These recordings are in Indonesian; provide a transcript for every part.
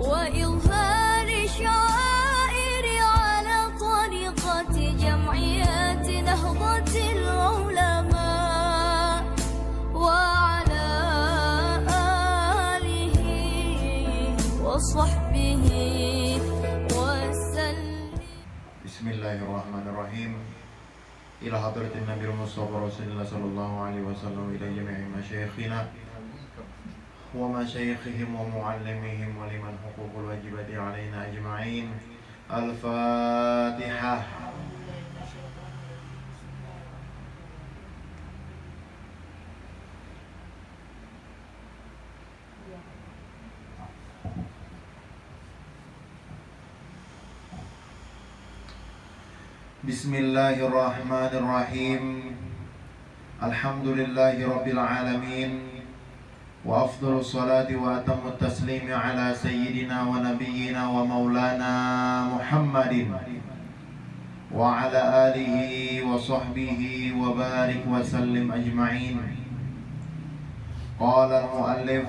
وإظهار شعائر على طريقة جمعيات نهضة العلماء وعلى آله وصحبه وسلم. بسم الله الرحمن الرحيم. إلى حضرة النبي المصطفى رسول الله صلى الله عليه وسلم، إلى جميع مشايخنا ومشايخهم ومعلمهم ولمن حقوق الواجبات علينا أجمعين. الفاتحة. Bismillahirrahmanirrahim. Alhamdulillahi rabbil alamin. Wa afdhalus salati wa atammut taslimi ala sayyidina wa nabiyyina wa maulana Muhammadin wa ala alihi wa sahbihi wa barik wa sallim ajma'in. Qala al-muallif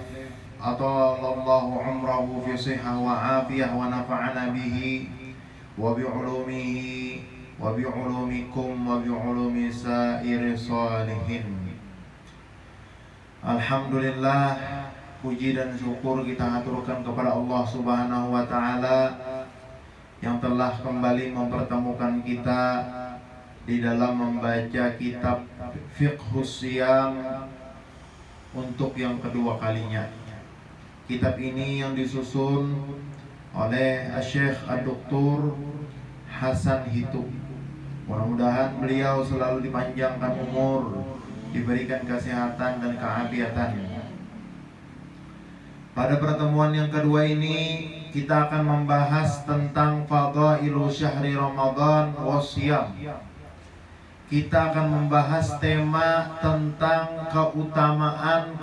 atalallahu umrahu fi sihhah wa afiyah wa nafa'ana bihi wa bi'ulumihi wa bi'ulumikum wa bi'ulumi sairi salihin. Alhamdulillah, puji dan syukur kita aturkan kepada Allah Subhanahu wa taala yang telah kembali mempertemukan kita di dalam membaca kitab Fiqhus Shiyam untuk yang kedua kalinya. Kitab ini yang disusun oleh Syekh Ad-Doktor Hasan Hitu. Mudah-mudahan beliau selalu dipanjangkan umur, diberikan kesehatan dan keafiatan. Pada pertemuan yang kedua ini kita akan membahas tentang fadailu syahri Ramadan wasyam. Kita akan membahas tema tentang keutamaan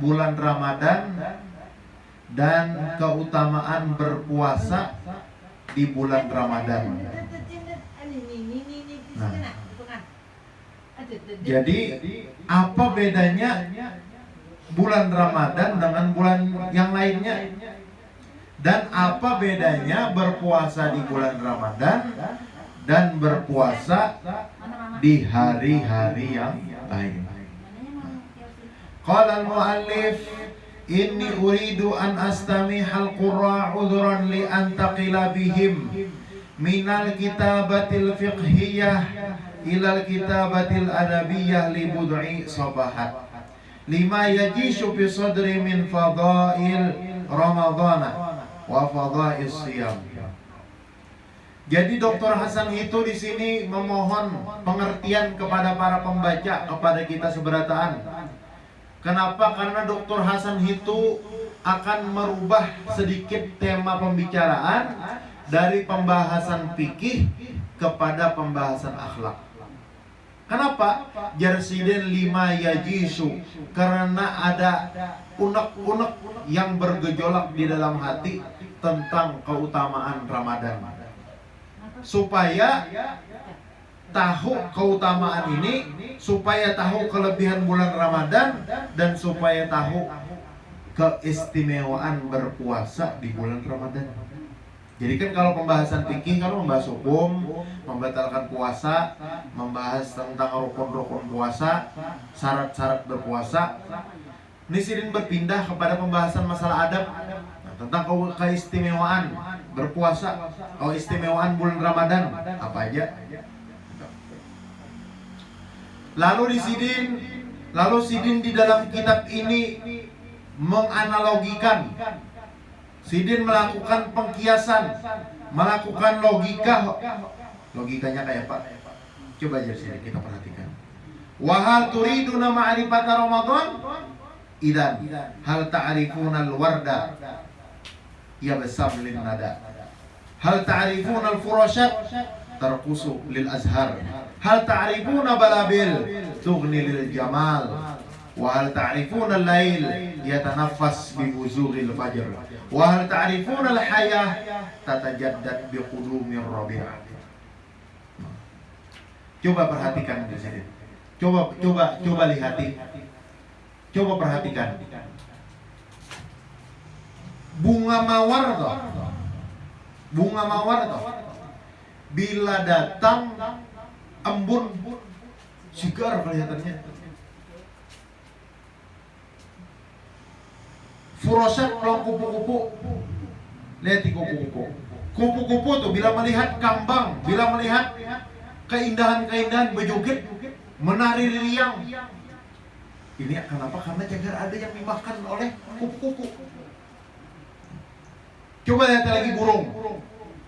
bulan Ramadan dan keutamaan berpuasa di bulan Ramadan. Nah, jadi apa bedanya bulan Ramadan dengan bulan yang lainnya? Dan apa bedanya berpuasa di bulan Ramadan dan berpuasa di hari-hari yang lain? Qala al-muallif inni uridu an astamihal qurra udhran li antaqila bihim minal kitabatil fiqhiyah ilal kitabatil adabiyyah li bud'i sabahat lima yajishu fi sadri min fadail ramadhana wa fadail siyam. Jadi Dr. Hasan itu di sini memohon pengertian kepada para pembaca, kepada kita seberataan. Kenapa? Karena Dr. Hasan itu akan merubah sedikit tema pembicaraan dari pembahasan fikih kepada pembahasan akhlak. Kenapa? Jarsiden lima yajisu, karena ada unek-unek yang bergejolak di dalam hati tentang keutamaan Ramadan. Supaya tahu keutamaan ini, supaya tahu kelebihan bulan Ramadan, dan supaya tahu keistimewaan berpuasa di bulan Ramadan. Jadi kan kalau pembahasan fikih, kalau membahas hukum, membatalkan puasa, membahas tentang rukun-rukun puasa, syarat-syarat berpuasa, ini Sidin berpindah kepada pembahasan masalah adab, tentang keistimewaan berpuasa, keistimewaan bulan Ramadan, apa aja. Lalu Sidin di dalam kitab ini menganalogikan. Sidin melakukan pengkiasan, melakukan logikanya kayak apa? Coba aja sini kita perhatikan. Wa hal turiduna ma'rifata Ramadan? Idan hal ta'rifuna al-warda yabsam lin nada. Hal ta'rifuna al-furashat tarqusu lil azhar. Hal ta'rifuna balabil tughni lil jamal. Wa hal ta'rifuna al-lail yatanaffas bi wuzughil fajr. Wa hal ta'rifuna al-hayah tatajaddad bi qudumir rabi'ah. Coba perhatikan di sini. Coba lihati. Coba perhatikan. Bunga mawar toh. Bunga mawar toh. Bila datang embun segar kelihatannya. Furosat pulang kupu-kupu. Lihat di kupu-kupu. Kupu-kupu tuh bila melihat kambang, bila melihat keindahan-keindahan berjoget, menari riang. Ini kenapa? Karena jangan ada yang dimakan oleh kupu-kupu. Coba lihat lagi burung.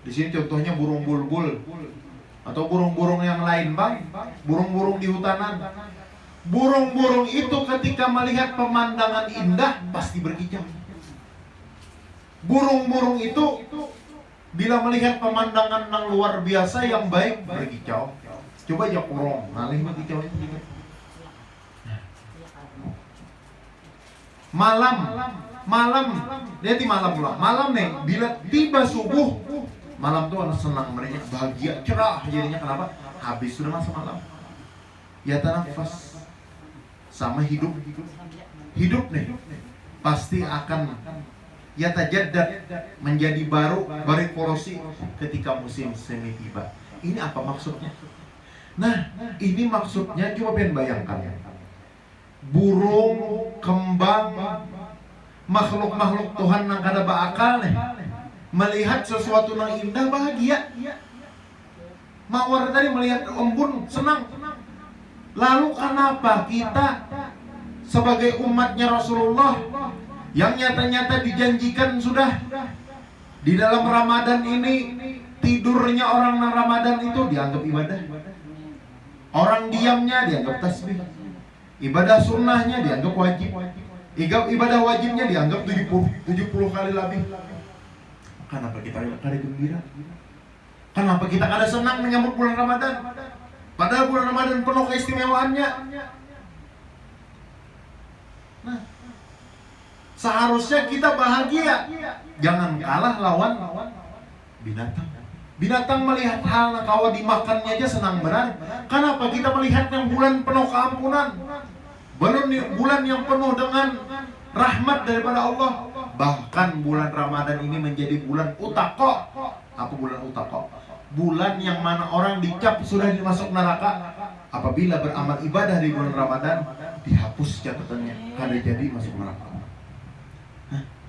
Di sini contohnya burung bulbul atau burung-burung yang lain, Bang. Burung-burung di hutanan. Burung-burung itu ketika melihat pemandangan indah pasti berkicau. Burung-burung itu bila melihat pemandangan yang luar biasa yang baik berkicau. Coba aja kurang, ngalih berkicau itu juga. Malam, dia di malam pula. Malam nih, bila tiba subuh, malam tuh anak senang, mereka bahagia, cerah jadinya. Kenapa? Habis sudah masa malam. Ya nafas sama hidup nih pasti akan ya tajaddad, menjadi baru berrevolusi ketika musim semi tiba. Ini apa maksudnya? Nah, ini maksudnya coba pengen bayangkan ya. Burung, kembang, makhluk-makhluk Tuhan yang kada berakal nih, melihat sesuatu yang indah bahagia. Mawar tadi melihat embun senang. Lalu kenapa kita sebagai umatnya Rasulullah yang nyata-nyata dijanjikan sudah di dalam Ramadan ini, tidurnya orang Ramadan itu dianggap ibadah, orang diamnya dianggap tasbih, ibadah sunnahnya dianggap wajib, ibadah wajibnya dianggap 70 kali lebih. Kenapa kita kada gembira? Kenapa kita kada senang menyambut bulan Ramadan? Padahal bulan Ramadan penuh keistimewaannya. Nah, seharusnya kita bahagia. Jangan kalah lawan binatang. Binatang melihat hal yang kawa dimakannya aja senang benar. Kenapa kita melihat yang bulan penuh keampunan, bulan yang penuh dengan rahmat daripada Allah. Bahkan bulan Ramadan ini menjadi bulan utaqo. Apa bulan utaqo? Bulan yang mana orang dicap sudah dimasuk neraka apabila beramal ibadah di bulan Ramadan, dihapus catatannya, kada jadi masuk neraka.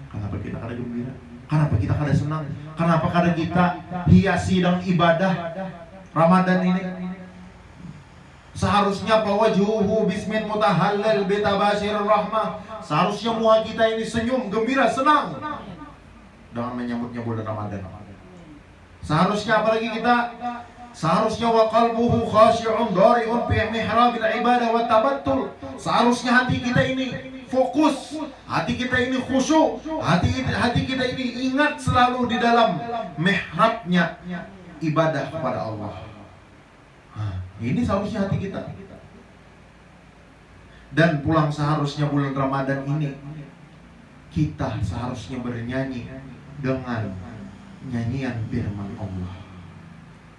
Kenapa kita kada gembira? Kenapa kita kada senang? Kenapa kada kita hiasi dengan ibadah Ramadan ini? Seharusnya wajhuhu bismin mutahallal bitabashir rahmah. Seharusnya muka kita ini senyum, gembira, senang dengan menyambutnya bulan Ramadan. Seharusnya apalagi kita, seharusnya wa qalbuhu khashi'un dari'un fi mihrabil ibadah wa tabattul. Seharusnya hati kita ini fokus, hati kita ini khusyuk, hati kita ini ingat selalu di dalam mihrabnya ibadah kepada Allah. Ini seharusnya hati kita. Dan pulang seharusnya bulan Ramadan ini kita seharusnya bernyanyi dengan nyanyian firman Allah,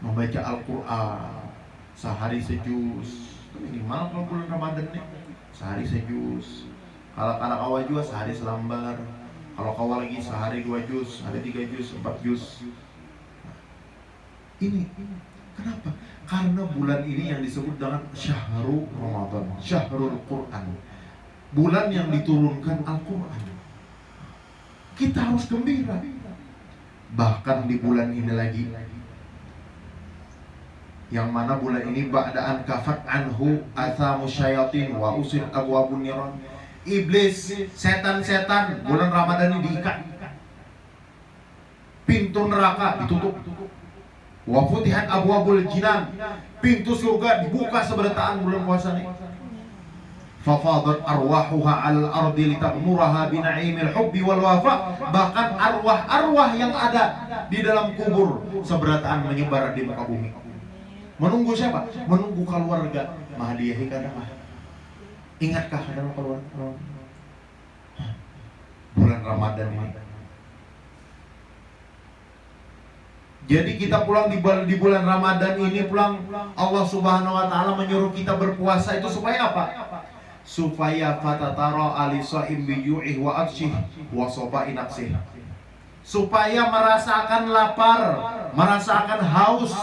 membaca Al-Quran sehari sejuz, minimal kalau bulan Ramadan nih sehari sejuz. Kalau anak awal juga sehari selambar. Kalau kawal lagi sehari 2 juz, ada 3 juz, 4 juz. Ini kenapa? Karena bulan ini yang disebut dengan Syahrul Ramadan, Syahrul Quran, bulan yang diturunkan Al-Quran. Kita harus gembira. Bahkan di bulan ini lagi, yang mana bulan ini ba'da'an kafat anhu athamu syayatin wa usir abwabun niran. Iblis, setan-setan bulan Ramadan ini diikat, pintu neraka ditutup. Wa futihat abwabul jinan, pintu surga dibuka seberataan bulan puasa ini. Fafadat arwahuha al ardi litakmuraha bina'imil hubbi wal wafa. Bahkan arwah-arwah yang ada di dalam kubur seberataan menyebar di muka bumi. Menunggu siapa? Menunggu keluarga. Mahdiyahi kada mah. Ingatkah dalam keluarga? Bulan Ramadan ini. Jadi kita pulang di bulan Ramadan ini, pulang Allah Subhanahu wa taala menyuruh kita berpuasa itu supaya apa? Supaya fatatara ali shaim biju'ih wa abshih wa sofa'i nafsih. supaya merasakan lapar, merasakan haus.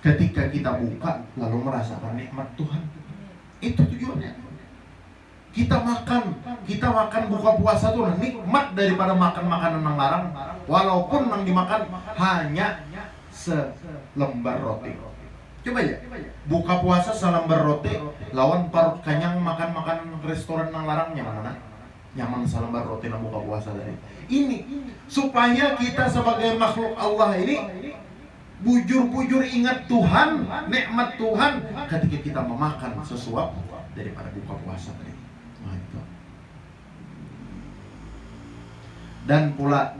Ketika kita buka lalu merasakan nikmat Tuhan. Itu tujuannya. Kita makan buka puasa tuh nikmat daripada makan makanan yang larang, walaupun yang dimakan hanya selembar roti. Coba ya, buka puasa selembar roti lawan perut kenyang makan makanan restoran yang larangnya mana? Nyaman selembar roti yang buka puasa tadi. Ini supaya kita sebagai makhluk Allah ini bujur-bujur ingat Tuhan, nikmat Tuhan ketika kita memakan sesuatu daripada buka puasa tadi. Nah, itu. Dan pula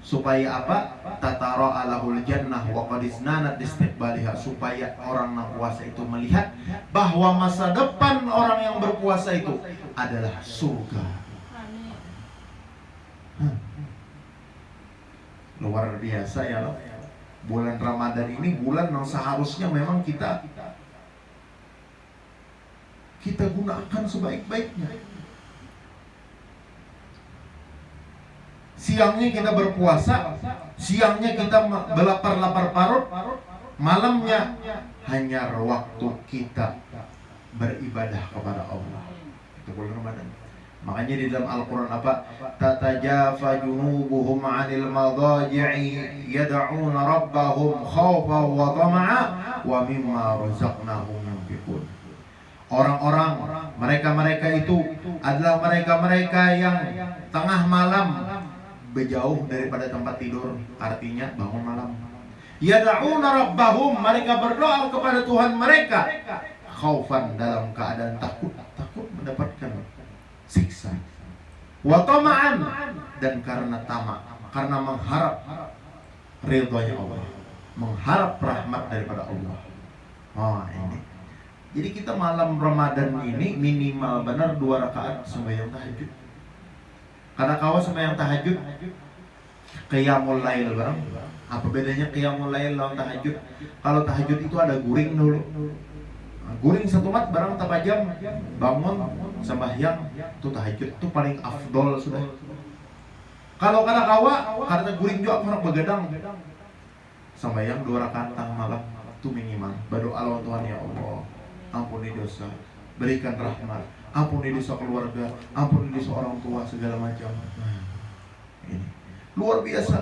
supaya apa? Tatara alahul jannah wa qad iznanat istiqbaliha, supaya orang yang puasa itu melihat bahwa masa depan orang yang berpuasa itu adalah surga. Luar biasa ya loh. Bulan Ramadan ini bulan yang seharusnya memang kita gunakan sebaik-baiknya. Siangnya kita berpuasa, siangnya kita berlapar-lapar parut, malamnya hanya waktu kita beribadah kepada Allah. Itu bulan Ramadan. Makanya di dalam Al-Quran apa? Tatajafa junubuhum 'anil madaji'i yad'una rabbahum khawfan wa tama'a wa mimma razaqnahum yunfiqun. Orang-orang mereka itu adalah mereka yang tengah malam berjauh daripada tempat tidur, artinya bangun malam. Yad'una rabbahum, mereka berdoa kepada Tuhan mereka khaufan, dalam keadaan takut mendapatkan siksa, wa tama'an, dan karena tamak, karena mengharap ridhonya Allah, mengharap rahmat daripada Allah. Ini. Jadi kita malam Ramadan ini minimal benar 2 rakaat sembahyang tahajud. Karena kawan sembahyang tahajud qiyamul lail barang. Apa bedanya qiyamul lail lawan tahajud? Kalau tahajud itu ada guring dulu. Guring 1 mat barang tapajam, bangun sembahyang itu tahajud itu paling afdol sudah. Kalau kada kawa karena guring juga orang begadang, sembahyang 2 rakaat tang malam itu minimal. Berdoa lawan Tuhan, ya Allah, ampuni dosa, berikan rahmat, ampuni dosa keluarga, ampuni dosa orang tua, segala macam. Ini luar biasa.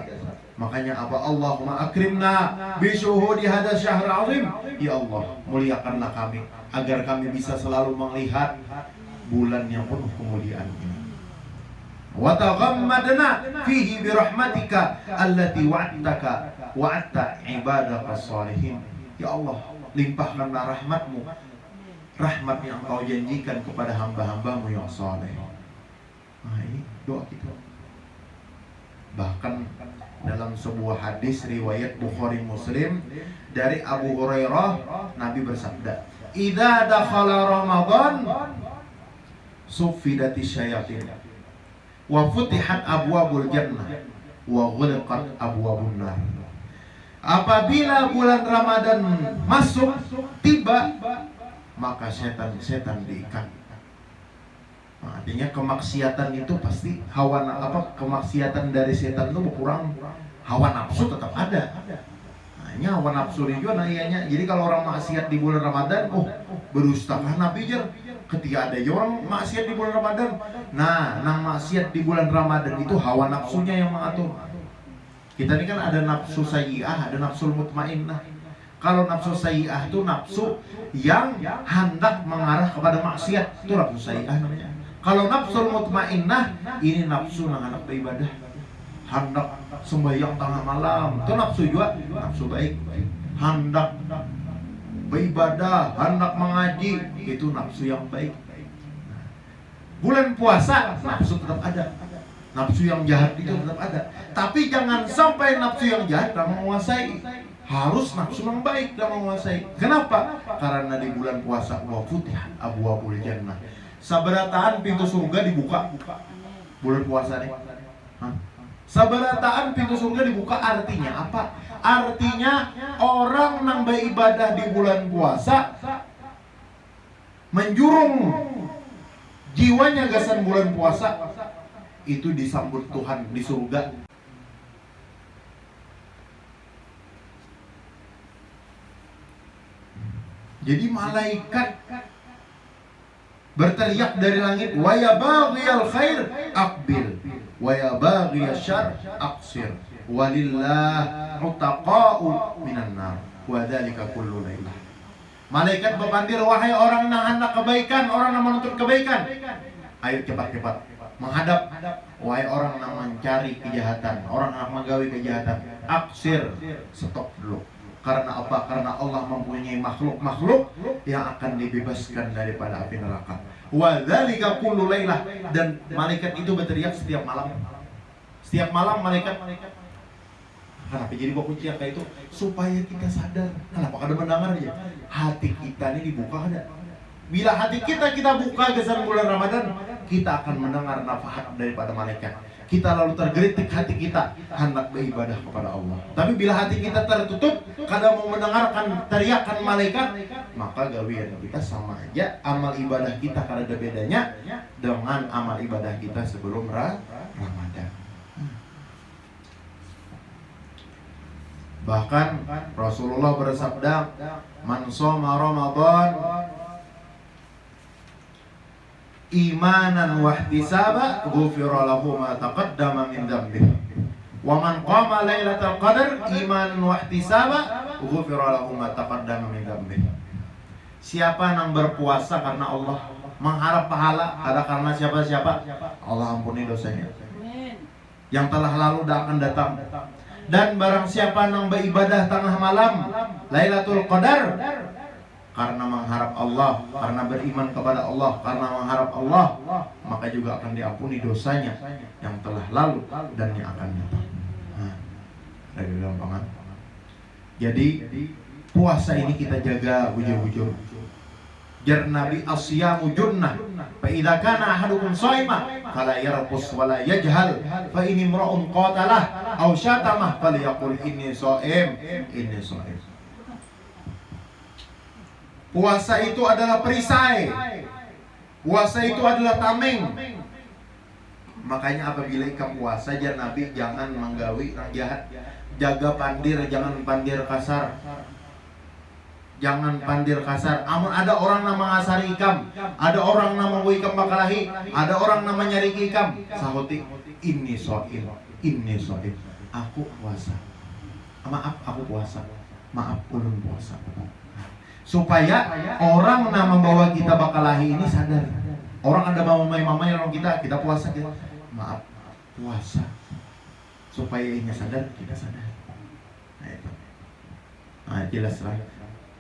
Makanya apa? Allahumma akrimna bi syuhudi hada syahr azim. Ya Allah, muliakanlah kami agar kami bisa selalu melihat bulan yang penuh kemuliaan ini. Wa taghammadna fihi bi rahmatika allati wa'adta ibadaka shalihin. Ya Allah, limpahkanlah rahmat-Mu, rahmat yang Engkau janjikan kepada hamba-hamba-Mu yang saleh. Nah, ini doa kita. Bahkan dalam sebuah hadis riwayat Bukhari Muslim dari Abu Hurairah, Nabi bersabda, "Idza dakhala Ramadan sufidati syayatin wa futihat abwabul jannah wa ghulqat abwabun nar." Apabila bulan Ramadan masuk tiba, maka setan diikat. Nah, artinya kemaksiatan itu pasti kemaksiatan dari setan itu berkurang, hawa nafsu tetap ada. Nah, ini hawa nafsu juga ianya. Jadi kalau orang maksiat di bulan Ramadan, berustakah Nabi jer ketika ada orang maksiat di bulan Ramadan. Nah, nang maksiat di bulan Ramadan itu hawa nafsunya yang mengatur. Kita ini kan ada nafsu sayyi'ah, ada nafsu mutmainnah. Kalau nafsu sayyi'ah itu nafsu yang hendak mengarah kepada maksiat, itu nafsu sayyi'ah namanya. Kalau nafsu mutmainnah, ini nafsu yang hendak beribadah, hendak sembahyang tengah malam, itu nafsu juga, nafsu baik. Hendak beribadah, hendak mengaji, itu nafsu yang baik. Bulan puasa, nafsu tetap ada, nafsu yang jahat itu tetap ada. Tapi jangan sampai nafsu yang jahat yang menguasai. Harus nafsu yang baik yang menguasai. Kenapa? Karena di bulan puasa wa futihat abwabul jannah, sabarataan pintu surga dibuka. Bulan puasa nih. Sabarataan pintu surga dibuka, artinya apa? Artinya orang yang beribadah di bulan puasa menjurung jiwanya gasan bulan puasa, itu disambut Tuhan di surga. Jadi malaikat berteriak dari langit, wa ya baghiyal khair aqbil wa ya baghiyasy syarr aqsir walillah utaqa'u minan nar wa dzalika kullu lailah. Malaikat berpandir, wahai orang yang hendak kebaikan, orang yang menuntut kebaikan, ayo cepat-cepat menghadap. Wahai orang yang mencari kejahatan, orang yang menggawe kejahatan, aksir, stop dulu. Karena apa? Karena Allah mempunyai makhluk-makhluk yang akan dibebaskan daripada api neraka. Wa dzalika kullu lailah. Dan malaikat itu berteriak setiap malam. Setiap malam malaikat. Kenapa jadi baku ciak kayak itu? Supaya kita sadar. Kenapa kada mendengar aja? Hati kita ini dibuka ada. Bila hati kita buka kesan bulan Ramadan, kita akan mendengar nafas daripada malaikat. Kita lalu tergelitik hati kita hendak beribadah kepada Allah. Tapi bila hati kita tertutup, kada mau mendengarkan teriakan malaikat, maka gawian kita sama aja. Amal ibadah kita kada ada bedanya dengan amal ibadah kita sebelum Ramadan. Bahkan Rasulullah bersabda, man shoma Ramadan imanan wa ihtisaba ghufira lahu ma taqaddama min dhanbihi wa man qama lailatal qadar imanan wa ihtisaba ghufira lahu ma taqaddama min dhanbihi. Siapa yang berpuasa karena Allah, mengharap pahala, ada karena siapa-siapa, Allah ampuni dosanya yang telah lalu dan akan datang. Dan barang siapa yang beribadah tengah malam Lailatul Qadar karena mengharap Allah, karena beriman kepada Allah, karena mengharap Allah, maka juga akan diampuni dosanya yang telah lalu dan yang akan datang. Dari gampangan. Jadi puasa ini kita jaga bujur-bujur. Jar Nabi asyamu junnah. Fa idza kana ahadukum shaima fala yarqus wala yajhal fa in imra'un qatalah aw syatamah falyaqul inni shaim inni shaim. Puasa itu adalah perisai. Puasa itu adalah tameng. Makanya apabila ikam puasa, jar Nabi jangan menggawi orang jahat. Jaga pandir, jangan pandir kasar. Jangan pandir kasar. Amun ada orang nama ngasari ikam, ada orang nama mau ikam bakalahi, ada orang nama nyari ikam, sahuti ini soim, ini soim. Aku puasa. Maaf, aku puasa. Maaf, ulun puasa. Supaya orang yang membawa kita bakalahi ini sadar. Orang ada mamai-mamai orang kita puasa gitu. Maaf, puasa. Supaya ini sadar, kita sadar. Nah itu. Nah jelas lah.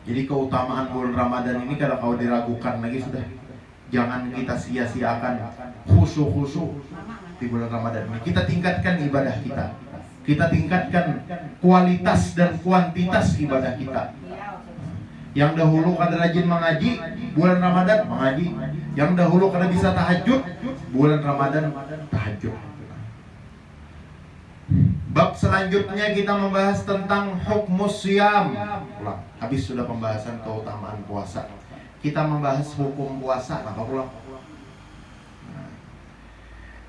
Jadi keutamaan bulan Ramadan ini kalau kau diragukan lagi sudah. Jangan kita sia-siakan khusyuk-khusyuk di bulan Ramadan ini. Kita tingkatkan ibadah kita. Kita tingkatkan kualitas dan kuantitas ibadah kita. Yang dahulu kada rajin mengaji, bulan Ramadan mengaji. Yang dahulu kada bisa tahajud, bulan Ramadan tahajud. Bab selanjutnya kita membahas tentang hukmus syiyam. Habis sudah pembahasan keutamaan puasa. Kita membahas hukum puasa. Apa pulang?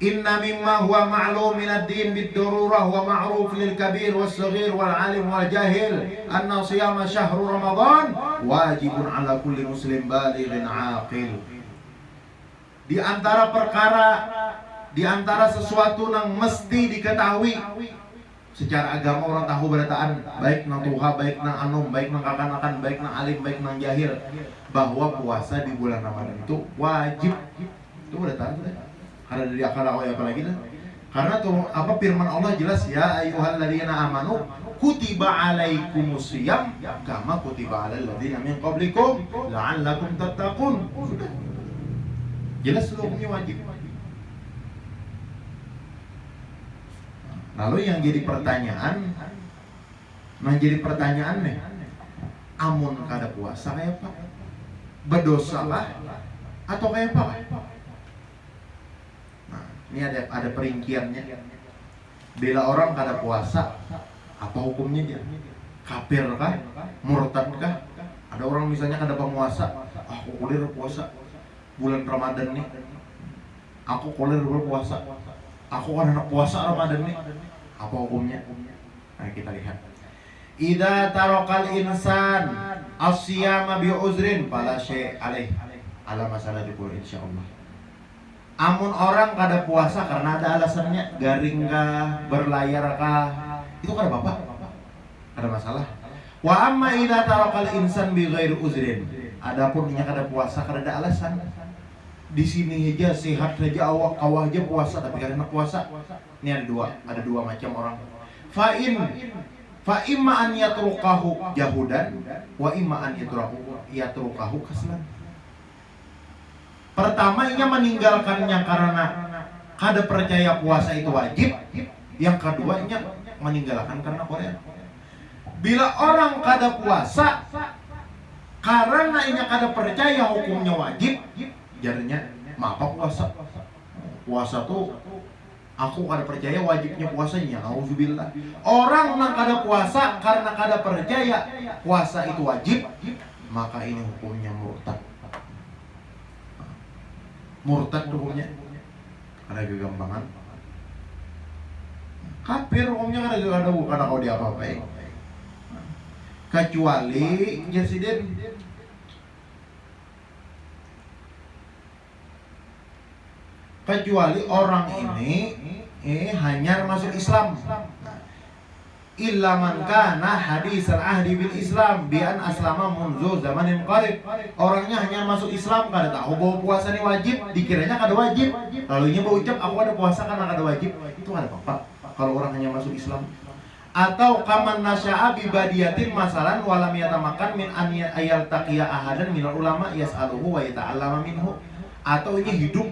Inna mimma huwa ma'lum min ad-din bid-darurah wa ma'ruf lil kabir was-saghir wal 'alim wal jahil anna shiyama syahrul ramadan wajibun 'ala kulli muslim balighin 'aqil. Di antara perkara, di antara sesuatu yang mesti diketahui secara agama, orang tahu berataan, baik nang tuha, baik nang anum, baik nang kakan-kakan, baik nang alim, baik nang jahil, bahwa puasa di bulan Ramadan itu wajib. Itu berataan sudah. Karena dari akal apalagi dah. Karena tuh apa firman Allah jelas, ya ayyuhalladzina amanu kutiba alaikumus syiyam kama kutiba alal ladzina min qablikum la'allakum tattaqun. Sudah. Jelas hukumnya wajib. Lalu yang jadi pertanyaan nih, amun kada puasa kayak apa? Berdosa lah atau kayak apa? Nah, ini ada perinciannya. Bila orang kada puasa, apa hukumnya dia? Kafir kah? Murtad kah? Ada orang misalnya kada puasa, aku kuliah puasa bulan Ramadan nih, aku kuliah berpuasa. Aku kan anak puasa Ramadan nih. Apa hukumnya? Nah, kita lihat. Idza tarakal insan as-siyama bi uzrin fala syai' alaih. Ala masalah dipul insyaallah. Amun orang kada puasa karena ada alasannya, garing kah, berlayar kah, itu kada apa-apa. Ada masalah. Wa amma idza tarakal insan bi ghairi uzrin. Adapun nya kada puasa karena ada alasan. Di sini aja sehat saja awak aja puasa tapi karena puasa. Ini ada dua macam orang. Fa imma an yatrukahu jahudan wa imma an yatrukahu kaslan. Pertama ia meninggalkannya karena kada percaya puasa itu wajib. Yang kedua ia meninggalkan karena korea. Bila orang kada puasa karena ia kada percaya hukumnya wajib, jadinya apa puasa? Puasa tuh aku kada percaya wajibnya puasanya. Auzubillah. Orang yang kada puasa karena kada percaya puasa itu wajib, maka ini hukumnya murtad. Murtad hukumnya ada kegampangan. Kafir hukumnya ada bukan kau diapa-apain. Kecuali presiden orang ini hanya masuk Islam. Illa man kana hadisal ahdi bil Islam bi an aslama munzu zamanin qarib. Orangnya hanya masuk Islam kada tahu bahwa puasa ini wajib, dikiranya kada wajib. Lalunya berucap aku ada puasa karena kada wajib. Itu kada apa-apa kalau orang hanya masuk Islam. Atau kaman nasya'a bi badiyatin masalan wa lam yatamakan min an ayal taqiya ahadan minal ulama yas'aluhu wa yata'allama minhu. Atau ini hidup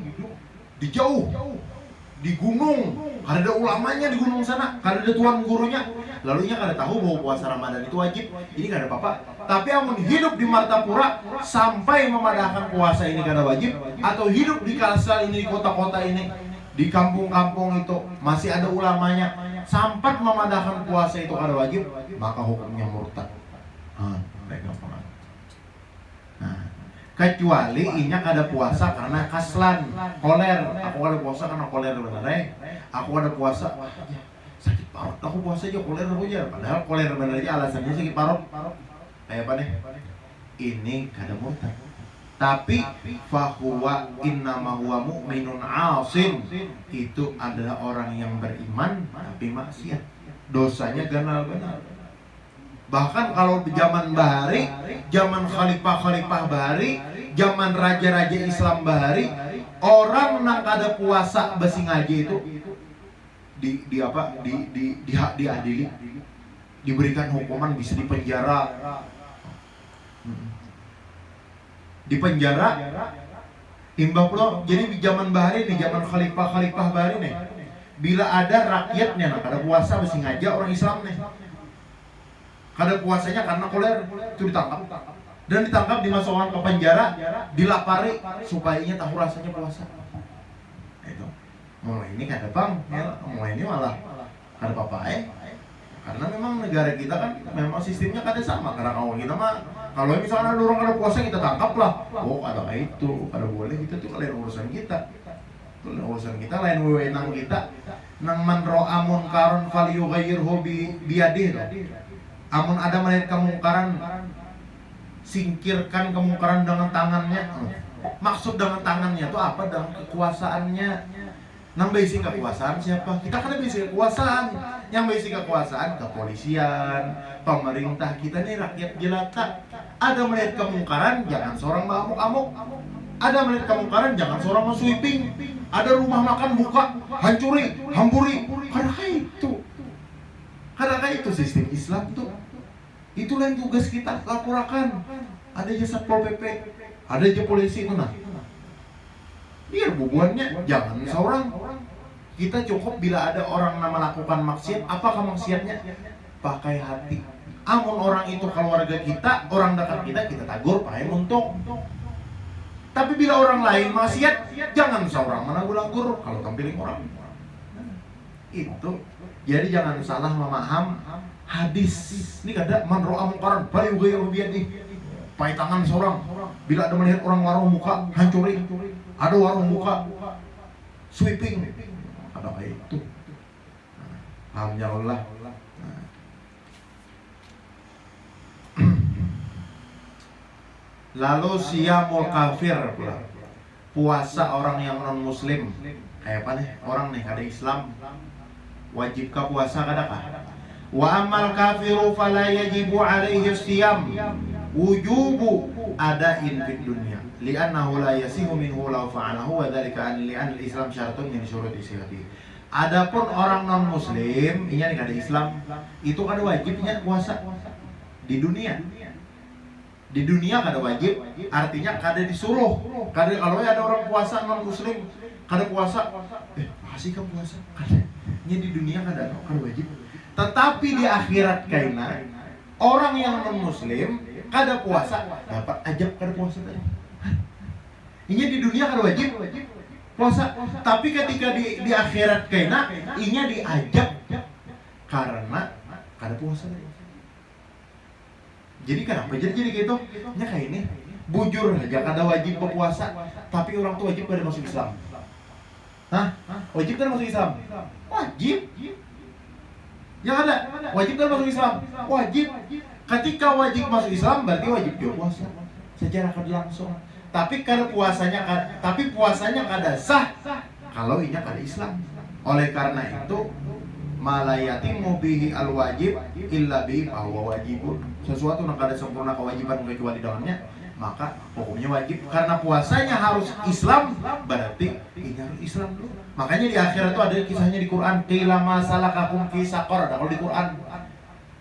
di jauh di gunung, kada ada ulamanya di gunung sana, kada ada tuan gurunya, lalunya kada tahu bahwa puasa Ramadan itu wajib, ini kada apa-apa. Tapi amun hidup di Martapura sampai memadahkan puasa ini kada wajib, atau hidup di Kalsel ini, di kota-kota ini, di kampung-kampung itu masih ada ulamanya, sampai memadahkan puasa itu kada wajib, maka hukumnya murtad. Kecuali inya kada puasa karena kaslan, koler. Aku kada puasa karena koler benar. Aku kada puasa sakit parut. Aku puasa aja koler aja. Padahal koler benar aja alasannya sakit parut. Kayak apa nih? Ini kada murtad. Tapi fahuwa innama huwa mu'minun 'asin. Itu adalah orang yang beriman tapi maksiat. Dosanya ganal-ganal. Bahkan kalau zaman Bahari, zaman khalifah-khalifah Bahari, zaman raja-raja Islam Bahari, orang nang kada puasa besi ngaji itu diadili, diberikan hukuman, bisa dipenjara. Dipenjara imbah pula. Jadi di zaman Bahari nih, zaman khalifah-khalifah Bahari nih, bila ada rakyatnya nang kada puasa besi ngaji orang Islam nih, kada puasanya karena koler, itu ditangkap dan ditangkap, dimasukkan ke penjara, dilapari supaya ia tahu rasanya puasa. Itu mulai ini kada bang, mulai ini malah kada apa-apa karena memang negara kita kan memang sistemnya kada sama. Karena kalau kita mah kalau misalnya ada orang kada puasa kita tangkap lah. Oh ada itu, kada boleh, kita tuh lain urusan kita. Urusan kita lain wewenang kita. Nang man ra'a munkaran falyughayyirhu biyadihi. Amun ada melihat kemungkaran, singkirkan kemungkaran dengan tangannya. Maksud dengan tangannya itu apa? Dengan kekuasaannya. Nang basic kekuasaan siapa? Kita kan basic kekuasaan. Yang basic kekuasaan kepolisian, pemerintah kita nih rakyat jelata. Ada melihat kemungkaran, jangan seorang mengamuk-amuk. Ada melihat kemungkaran, jangan seorang sweeping. Ada rumah makan buka, hancuri, hamburi. Karena itu sistem Islam tuh. Itulah yang tugas kita laporkan. Ada aja Satpol PP, ada aja polisi itu nah. Biar bubuannya jangan seorang. Kita cukup bila ada orang melakukan maksiat, apakah maksiatnya? Pakai hati. Amun orang itu keluarga kita, orang dekat kita tagur, pakai muntung. Tapi bila orang lain maksiat, jangan seorang menanggur-langgur kalau tampiling orang. Itu. Jadi jangan salah memaham hadis. Ini kada man ra'a munkaran falyughayyirhu biyadihi. Pakai tangan seorang. Bila ada melihat orang warung muka, hancuri. Ada warung muka, sweeping. ada kayak itu. Pahamnya Allah. Lalu siyamul kafir pula, puasa orang yang non muslim. Kayak apa nih? Orang nih kada Islam wajib ka puasa kada kah? Wa amal kafiru fala yajibu alaihi siyam wujubu adain fid dunya li'annahu la yasihu minhu law fa'alahu wa dzalika li'an al-islam syaratun min syuruti sihhati. Adapun orang non muslim, ini kada Islam, itu kada wajibnya puasa di dunia. Di dunia kada wajib, artinya kada disuruh. Kada kalau ada orang puasa non muslim, kada puasa, masih kan puasa, kada. Ini di dunia kada wajib. Tetapi di akhirat kaina orang yang non muslim kada puasa dapat ajab kada puasa tadi. Ini di dunia kada wajib puasa, tapi ketika di akhirat kaina inya diajab karena kada puasa tadi. Jadi kenapa jadi gitu? Nya kayak ini bujur aja kada wajib berpuasa, tapi orang tua wajib pada masuk Islam. Hah? Wajib kan masuk Islam? Wajib. Yang ada wajib kan masuk Islam? Wajib. Ketika wajib masuk Islam berarti wajib dia puasa secara kada langsung. Tapi kada puasanya kada sah kalau inya kada Islam. Oleh karena itu malayatimu bihi al-wajib illa bihi bahwa wajibun. Sesuatu yang kada sempurna kewajiban kecuali dengannya, maka hukumnya wajib. Karena puasanya harus Islam, berarti ini harus Islam dulu. Makanya di akhirat itu ada kisahnya di Quran, qila ma salakakum fi saqar. Ada kalau di Quran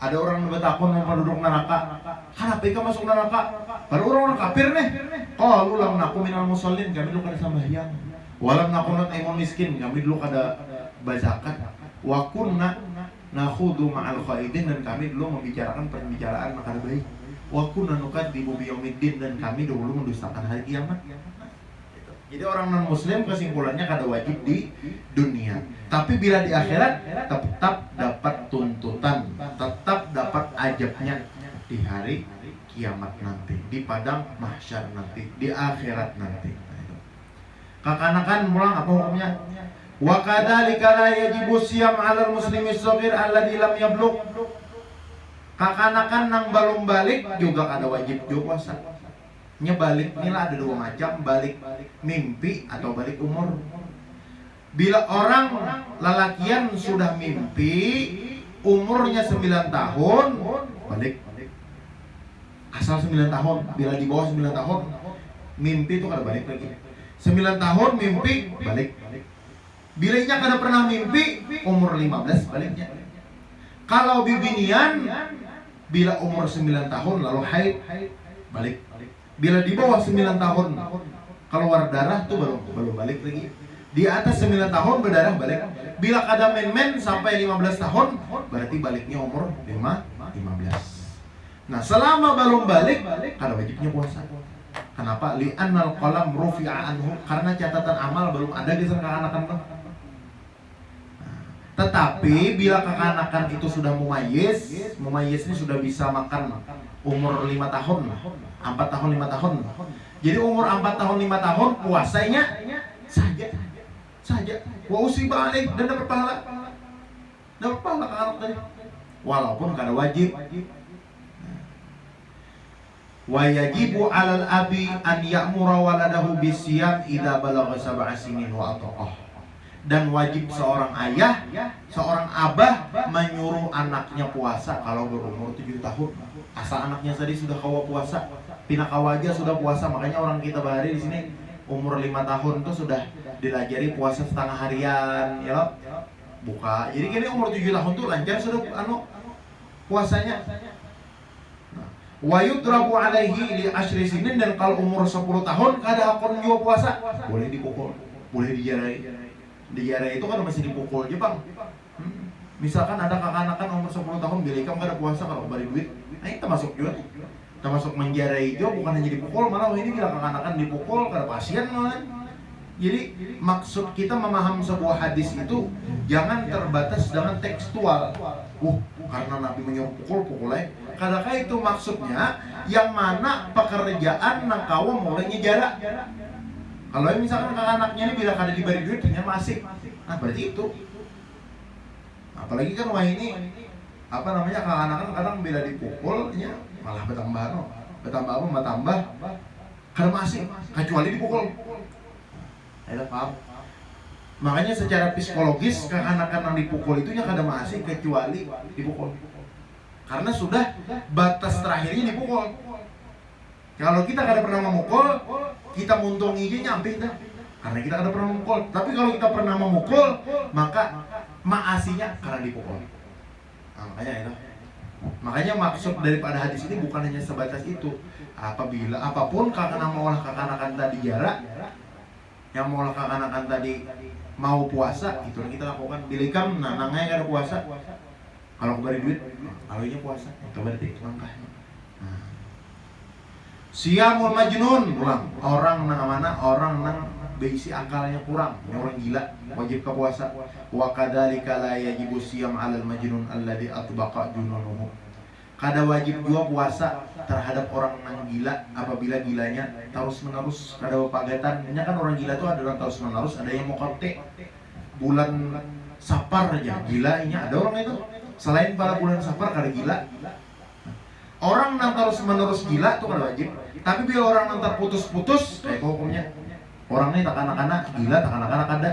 ada orang bertakun mau penduduk neraka, kenapa ikan masuk neraka? Baru orang kafir nih. Qalu lam nakum minal musallin, kami dulu kada sembahyang. Walam nakunut imun miskin, kami dulu kada berzakat. Wa kunna nakhudu ma'al khaidin, dan kami dulu membicarakan pembicaraan kada baik. Wa kunna nukadzibu biyaumiddin, dan kami dulu mendustakan hari kiamat. Jadi orang non muslim kesimpulannya kada wajib di dunia, tapi bila di akhirat tetap dapat tuntutan, tetap dapat ajabnya di hari kiamat nanti, di padang mahsyar nanti, di akhirat nanti. Kakanakan mulang apa hukumnya? Wa kadzalika la yajibu siyam 'alal muslimi shaghir alladzi lam yablugh. Kakanakan nang belum balik juga kada wajib juga puasa. Nya balik inilah ada dua macam, balik mimpi atau balik umur. Bila orang lalakian sudah mimpi umurnya 9 tahun, balik. Asal 9 tahun, bila di bawah 9 tahun mimpi itu kada balik lagi. 9 tahun mimpi balik. Bila inya kada pernah mimpi umur 15 baliknya. Kalau bibinian bila umur 9 tahun lalu haid balik. Bila di bawah 9 tahun keluar darah tuh belum balik lagi. Di atas 9 tahun berdarah balik. Bila kada men sampai 15 tahun berarti baliknya umur 15. Nah, selama belum balik kada wajibnya puasa. Kenapa? Li'annal qalam rufi'a anhu, karena catatan amal belum ada di kekanakan. Tetapi bila kekanakan itu sudah mumayyiz ini sudah bisa makan umur 5 tahun, 4 tahun 5 tahun. Jadi umur 4 tahun 5 tahun puasanya saja. Wa usiba alaih, dan dapat pahala. Dapat pahala ke anak tadi. Walaupun kada wajib. Wa yajibu 'alal abi an ya'mura waladahu bisyam idza balagha 7 sinin wa ataqah. Dan wajib seorang ayah, seorang abah menyuruh anaknya puasa kalau berumur 7 tahun. Asal anaknya tadi sudah kawa puasa, pinakawa aja sudah puasa. Makanya orang kita bahari di sini umur 5 tahun tuh sudah dilajari puasa setengah harian, ya buka. Jadi kini umur 7 tahun tuh lancar sudah puasanya. Wa yudrabu alaihi li asyri sinin, dan kalau umur 10 tahun kada hakon juga puasa, boleh dipukul, boleh dijarai. Dijarai itu kan masih dipukul aja bang. Misalkan ada kakak-anakan umur 10 tahun bila ikam kada puasa kalau bari duit, nah itu termasuk juga. Termasuk menjarai juga, bukan hanya dipukul, malah ini bila kakak-anakan dipukul kada pasien malah. Jadi maksud kita memahami sebuah hadis itu jangan terbatas dengan tekstual. Karena Nabi menyuruh pukul aja. Kadang-kadang itu maksudnya yang mana pekerjaan nang kawam mulainya jarak. Kalau misalkan kakak anaknya ini bila kada diberi duit, ternyata masih. Nah berarti itu. Apalagi kan wah ini apa namanya anak-anak kadang bila dipukul ya malah bertambah karena masih kecuali dipukul. Ada paham? Makanya secara psikologis kekanak-kanak dipukul itu ya kada masih kecuali dipukul. Karena sudah batas terakhirnya dipukul. Kalau kita kada pernah memukul, kita muntungi nyampe dah. Karena kita kada pernah memukul. Tapi kalau kita pernah memukul, maka maasinya karena dipukul. Nah, makanya itu. Makanya maksud daripada hadis ini bukan hanya sebatas itu. Apabila apapun kakak mau olah kakanakan tadi jarak, yang mau olah kakanakan tadi mau puasa, itu yang kita lakukan. Bilikam, nangnya kada puasa. Kalau kembali duit, kalau ini puasa, itu berarti langkah. Nah. Siyamul majnun, orang nang mana? Orang nang beisi akalnya kurang, orang gila, wajib ke puasa. Wa kadzalika la yajibu siyam 'alal majnun alladhi atbaqa jununuhu. Kada wajib juga puasa terhadap orang nang gila apabila gilanya terus-menerus kada pagatan. Nya kan orang gila itu ada orang terus-menerus, ada yang mau kote. Bulan Safar aja gilanya ada orang itu. Selain pada bulan Safar kada gila. Orang nang terus-menerus gila itu kada wajib. Tapi bila orang nang terputus-putus kayak hukumnya. Orang ini tak anak-anak gila, tak anak-anak ada.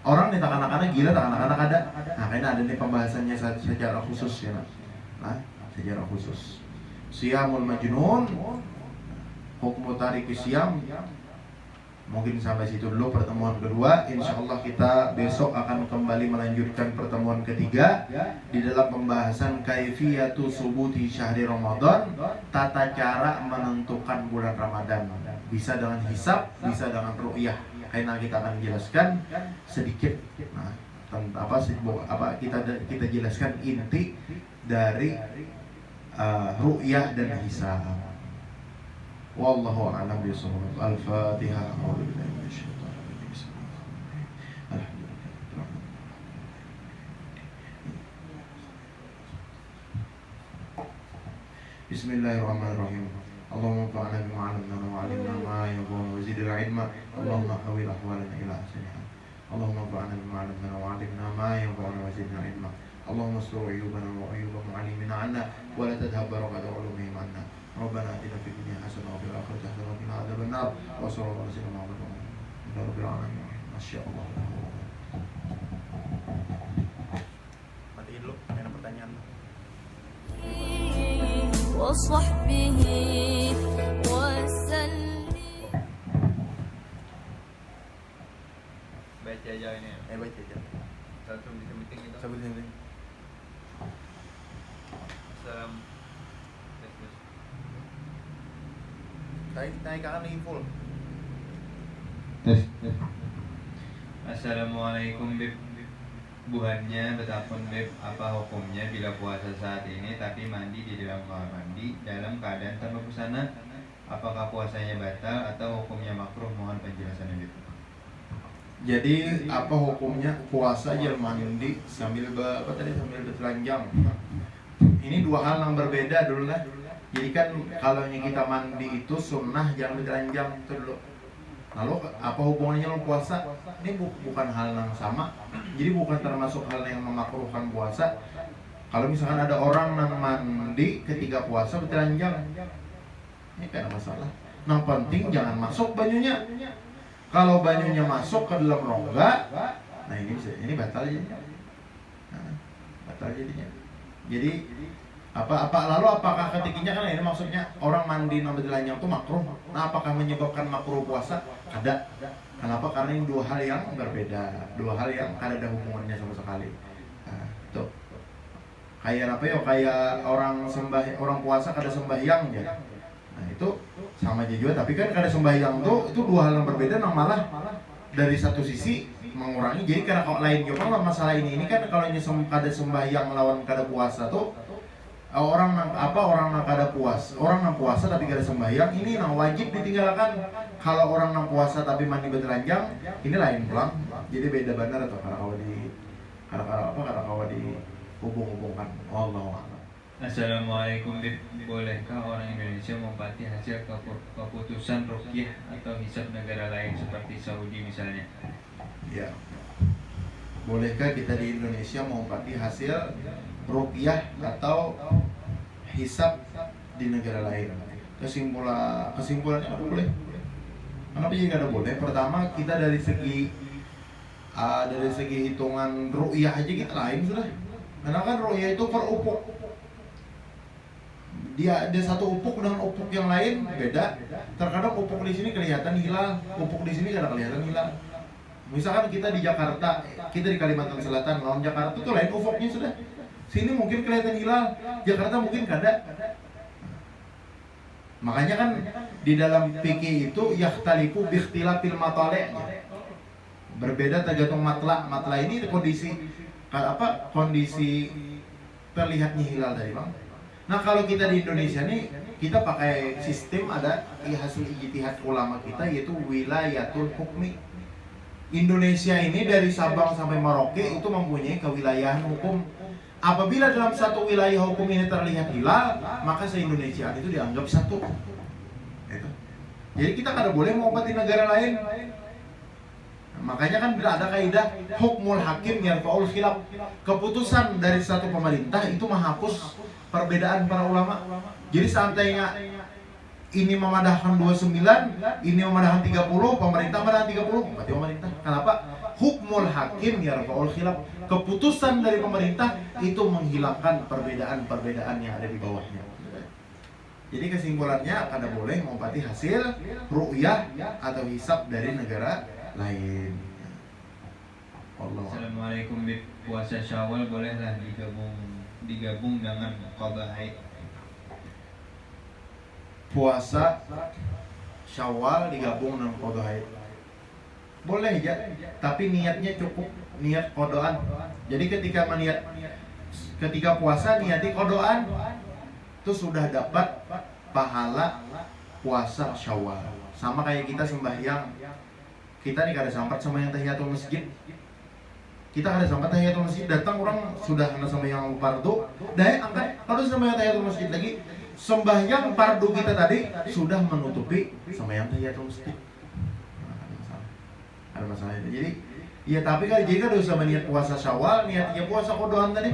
Orang ini tak anak-anak gila, tak anak-anak ada. Nah, kayaknya ada nih pembahasannya secara khusus ya. Nah, secara khusus. Siyamul majnun, hukum tariki siyam. Mungkin sampai situ dulu pertemuan kedua. Insya Allah kita besok akan kembali melanjutkan pertemuan ketiga di dalam pembahasan kaifiyatu subuti syahri Ramadan, tata cara menentukan bulan Ramadan. Bisa dengan hisab, bisa dengan ru'yah. Karena kita akan jelaskan sedikit. Nah, kita jelaskan inti dari ru'yah dan hisab. Wallahu a'lam bishawab. Al-Fatihah. Bismillahirrahmanirrahim. Allahumma fa'alna bima 'allamna wa 'allimna ma yanfa'una wa zidna 'ilma. Allahumma hawwil ahwalana ila ahsaniha. Allahumma fa'alna bima 'allamna wa 'allimna ma yanfa'una wa zidna 'ilma. Allahumma astur 'uyubana wa 'uyuba mu'allimina 'anna wa la tadhhab barakata 'ulumihim 'anna. ربنا آتنا في الدنيا حسنة وفي الآخرة حسنة وقنا عذاب النار وصلى الله على سيدنا محمد وعلى آله رب العالمين ما شاء الله. Matiin dulu, ada pertanyaan. وصحبه وسلم. Baca aja ini. Baca aja. Satu bisa meeting itu. Sambil sini. Salam. Naik kan lagi full. Tes. Assalamualaikum Beb. Buhannya betapun Beb, apa hukumnya bila puasa saat ini tapi mandi di dalam kamar mandi dalam keadaan tanpa busana? Apakah puasanya batal atau hukumnya makruh? Mohon penjelasannya Beb. Jadi apa hukumnya puasa aja mandi sambil sambil bertelanjang? Ini dua hal yang berbeda dulu lah. Jadi kan kalau kita mandi itu sunnah jangan bertelanjang itu dulu. Lalu apa hubungannya dengan puasa? Ini bukan hal yang sama. Jadi bukan termasuk hal yang memakruhkan puasa. Kalau misalkan ada orang yang mandi ketika puasa bertelanjang, ini kan masalah. Yang penting jangan masuk banyunya. Kalau banyunya masuk ke dalam rongga, nah ini batal jadinya. Nah, batal jadinya. Jadi apakah ketiknya kan ini maksudnya orang mandi nambah telanjang itu makruh. Nah, apakah menyebabkan makruh puasa? Ada. Kenapa? Karena ini dua hal yang berbeda, dua hal yang tidak ada hubungannya sama sekali. Nah, tuh. Kayak apa ya? Kayak orang puasa kada sembahyang ya. Nah, itu sama aja juga, tapi kan kada sembahyang itu dua hal yang berbeda. Nah, malah dari satu sisi mengurangi. Jadi karena kalau lain juga masalah ini kan kalau kada sembahyang lawan kada puasa tuh orang nang kada puasa, orang nang puasa tapi kada sembahyang ini nang wajib ditinggalkan. Kalau orang nang puasa tapi mandi bertelanjang ini lain pulang. Jadi beda benar atau kada dihubung-hubungkan. Wallahu a'lam. Assalamualaikum Beb. Bolehkah orang Indonesia mempati hasil keputusan ruqyah atau hisab negara lain seperti Saudi misalnya? Ya. Bolehkah kita di Indonesia mengumpati hasil ruqyah atau hisab di negara lain? Kesimpulannya nggak boleh. Kenapa jadi nggak ada boleh? Pertama, kita dari segi hitungan ru'yah aja kita lain sudah. Karena kan ru'yah itu per ufuk. Dia ada satu ufuk dengan ufuk yang lain beda. Terkadang ufuk di sini kelihatan hilal, ufuk di sini kadang kelihatan hilal. Misalkan kita di Jakarta, kita di Kalimantan Selatan, lawan Jakarta itu lain ufuknya sudah. Sini mungkin kelihatan hilal, Jakarta mungkin kada. Makanya kan di dalam fikih itu yakhtalifu bi ikhtilafil matali'. Berbeda tergantung matla. Matla ini kondisi terlihatnya hilal tadi, Bang. Nah, kalau kita di Indonesia nih, kita pakai sistem ada hasil ijtihad ulama kita yaitu wilayatul hukmi. Indonesia ini dari Sabang sampai Merauke itu mempunyai kewilayahan hukum. Apabila dalam satu wilayah hukum ini terlihat hilal, maka se-Indonesia itu dianggap satu. Itu. Jadi kita kada boleh mengobati negara lain. Makanya kan ada kaidah hukmul hakim yarfa'ul khilaf. Keputusan dari satu pemerintah itu menghapus perbedaan para ulama. Jadi seandainya ini memadahkan 29, ini memadahkan 30, pemerintah memadahkan 30, berarti pemerintah. Kenapa? Hukmul hakim yarfa'ul khilaf. Keputusan dari pemerintah itu menghilangkan perbedaan-perbedaan yang ada di bawahnya. Jadi kesimpulannya kada boleh mengobati hasil ru'yah atau hisab dari negara lain. Allah. Assalamualaikum. Puasa Syawal bolehlah digabung dengan qada haid. Puasa Syawal digabung dengan qada haid. Boleh ya, tapi niatnya cukup niat qadaan. Jadi ketika puasa niati qadaan itu sudah dapat pahala puasa Syawal. Sama kayak kita sembahyang. Kita nih kada sempat sembahyang tahiyatul masjid. Kita kada sempat tahiyatul masjid, datang orang sudah kena sembahyang fardu, angkat kalau sembahyang tahiyatul masjid lagi. Sembahyang fardu kita tadi sudah menutupi sembahyang tahiyatul masjid. Ada masalah itu. Jadi, ya tapi kan jadi kan usah niat puasa Syawal, niatnya puasa qadaan tadi.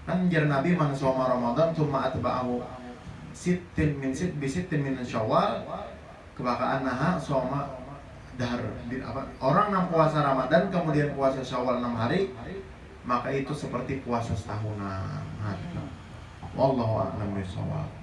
Kan jar Nabi man shoma Ramadan tsumma atba'ahu sittin min Syawal kebakaan naha shoma dahr. Orang yang puasa Ramadan kemudian puasa Syawal 6 hari, maka itu seperti puasa setahunan. Wallahu a'lam bishawab.